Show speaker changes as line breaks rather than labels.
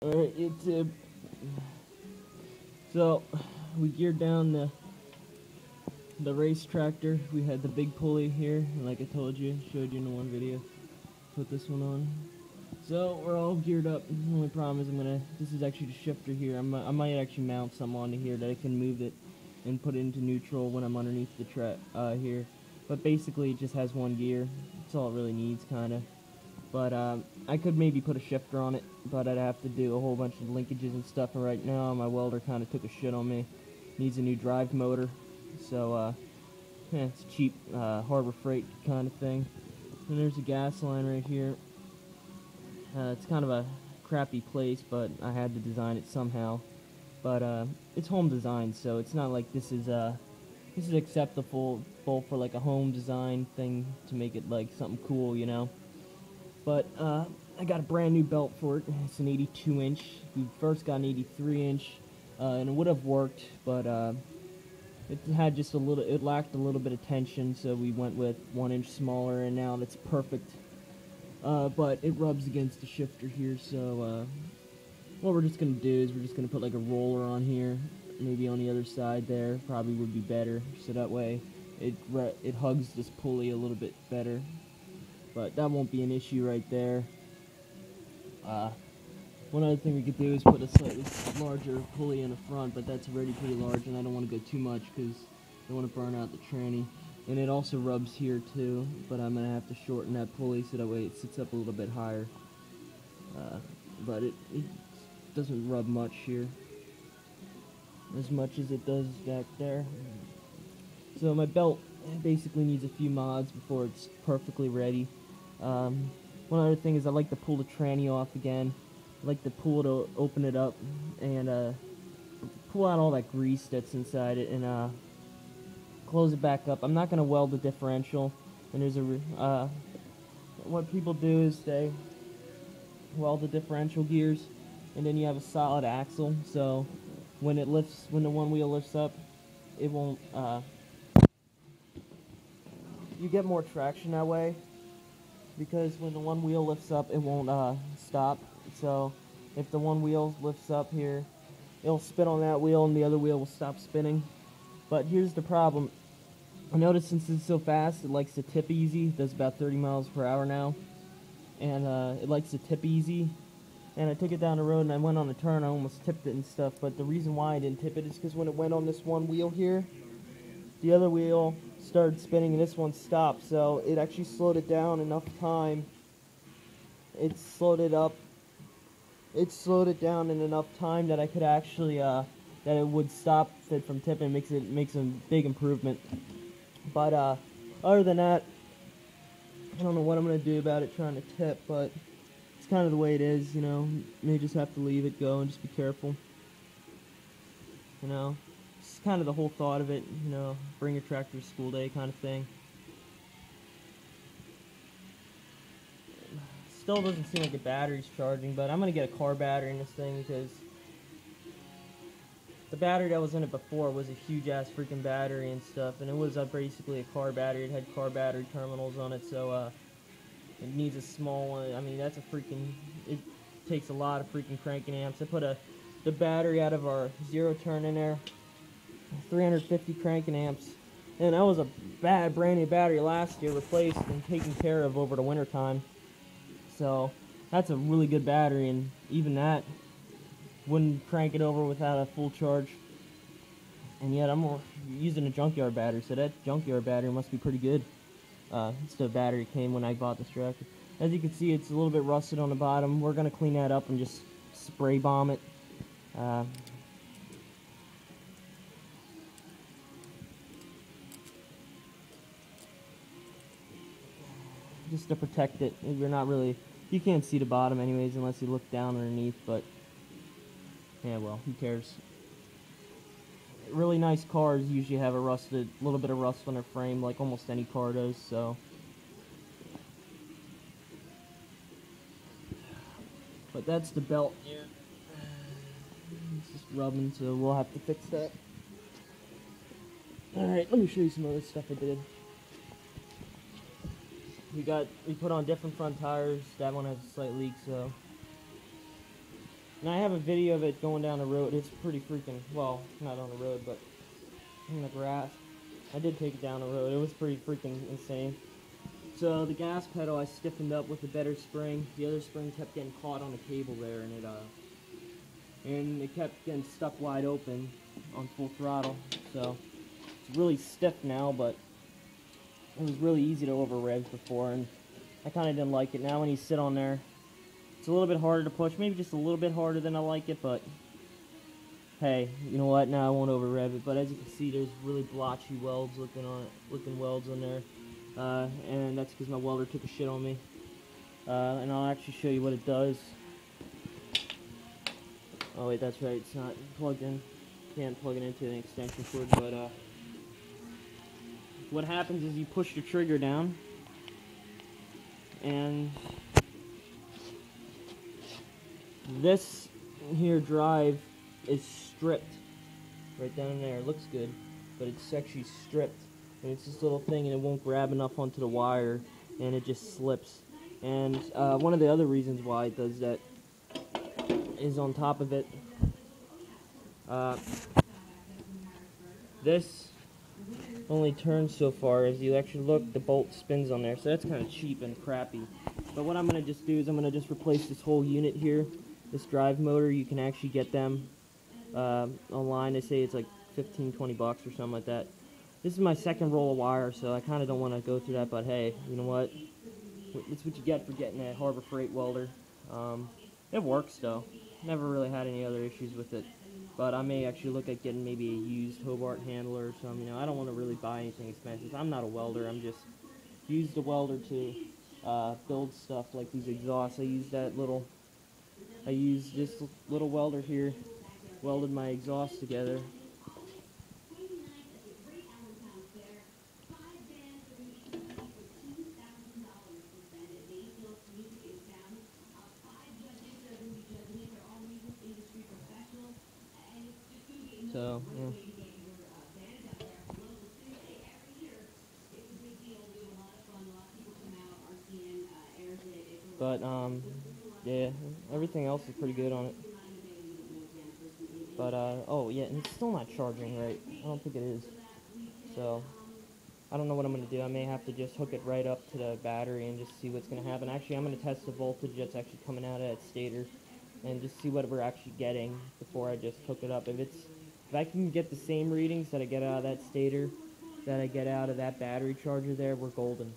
Alright, YouTube. So, we geared down the race tractor. We had the big pulley here, and like I told you, showed you in the one video. Put this one on. So, we're all geared up. The only problem is this is actually the shifter here. I might actually mount some onto here that I can move it and put it into neutral when I'm underneath the track here. But basically, it just has one gear. That's all it really needs, kind of. But I could maybe put a shifter on it, but I'd have to do a whole bunch of linkages and stuff. And right now, my welder kind of took a shit on me. Needs a new drive motor, so yeah, it's cheap Harbor Freight kind of thing. And there's a gas line right here. It's kind of a crappy place, but I had to design it somehow. But it's home designed, so it's not like this is acceptable for like a home design thing to make it like something cool, you know. But I got a brand new belt for it. It's an 82 inch. We first got an 83 inch, and it would have worked, but it had just it lacked a little bit of tension, so we went with 1 inch smaller, and now that's perfect. But it rubs against the shifter here, so what we're just gonna do is we're just gonna put like a roller on here, maybe on the other side there. Probably would be better, so that way it hugs this pulley a little bit better. But that won't be an issue right there. One other thing we could do is put a slightly larger pulley in the front, but that's already pretty large, and I don't want to go too much because I don't want to burn out the tranny. And it also rubs here too, but I'm going to have to shorten that pulley so that way it sits up a little bit higher. But it doesn't rub much here, as much as it does back there. So my belt basically needs a few mods before it's perfectly ready. One other thing is I like to pull the tranny off again. I like to pull to open it up and pull out all that grease that's inside it and close it back up. I'm not going to weld the differential. And there's what people do is they weld the differential gears, and then you have a solid axle. So when the one wheel lifts up, it won't. You get more traction that way, because when the one wheel lifts up, it won't stop. So if the one wheel lifts up here, it'll spin on that wheel and the other wheel will stop spinning. But here's the problem. I noticed since it's so fast, it likes to tip easy. It does about 30 miles per hour now, and it likes to tip easy. And I took it down the road and I went on a turn, I almost tipped it and stuff. But the reason why I didn't tip it is because when it went on this one wheel here, the other wheel started spinning and this one stopped, so it actually slowed it down enough time. It slowed it down in enough time that I could actually that it would stop it from tipping. Makes a big improvement. But other than that, I don't know what I'm gonna do about it trying to tip, but it's kind of the way it is, you know. May just have to leave it go and just be careful, you know. It's kind of the whole thought of it, you know, bring your tractor to school day kind of thing. Still doesn't seem like the battery's charging, but I'm going to get a car battery in this thing because the battery that was in it before was a huge ass freaking battery and stuff, and it was basically a car battery. It had car battery terminals on it, so it needs a small one. I mean, it takes a lot of freaking cranking amps. I put the battery out of our zero turn in there. 350 cranking amps, and that was a brand new battery last year, replaced and taken care of over the winter time. So that's a really good battery, and even that wouldn't crank it over without a full charge. And yet I'm using a junkyard battery, so that junkyard battery must be pretty good. It's the battery came when I bought this tractor. As you can see, it's a little bit rusted on the bottom. We're gonna clean that up and just spray bomb it. Just to protect it. You can't see the bottom anyways unless you look down underneath, but yeah, well, who cares. Really nice cars usually have a little bit of rust on their frame, like almost any car does, so. But that's the belt here. It's just rubbing, so we'll have to fix that. Alright, let me show you some other stuff I did. We put on different front tires. That one has a slight leak, so And I have a video of it going down the road. It's pretty freaking, well, not on the road, but in the grass. I did take it down the road. It was pretty freaking insane. So the gas pedal I stiffened up with a better spring. The other spring kept getting caught on the cable there, and it kept getting stuck wide open on full throttle. So it's really stiff now, but it was really easy to over rev before, and I kind of didn't like it. Now when you sit on there, it's a little bit harder to push, maybe just a little bit harder than I like it, but hey, you know what? Now I won't over rev it. But as you can see, there's really blotchy welds looking welds on there, and that's because my welder took a shit on me. And I'll actually show you what it does. Oh wait, that's right, it's not plugged in. Can't plug it into an extension cord, but what happens is you push the trigger down, and this here drive is stripped right down there. It looks good, but it's actually stripped, and it's this little thing, and it won't grab enough onto the wire, and it just slips. And one of the other reasons why it does that is on top of it, this only turns so far. As you actually look, the bolt spins on there, so that's kind of cheap and crappy. But what I'm going to just do is I'm going to just replace this whole unit here, this drive motor. You can actually get them online. They say it's like 15-20 bucks or something like that. This is my second roll of wire, so I kind of don't want to go through that, but hey, you know what? It's what you get for getting a Harbor Freight welder. It works though. Never really had any other issues with it. But I may actually look at getting maybe a used Hobart handler or something. You know, I don't want to really buy anything expensive. I'm not a welder. I'm just used a welder to build stuff like these exhausts. I used this little welder here, welded my exhaust together. So, yeah. But, yeah, everything else is pretty good on it. But, oh, yeah, and it's still not charging right. I don't think it is. So, I don't know what I'm going to do. I may have to just hook it right up to the battery and just see what's going to happen. Actually, I'm going to test the voltage that's actually coming out of that stator and just see what we're actually getting before I just hook it up. If I can get the same readings that I get out of that stator that I get out of that battery charger there, we're golden.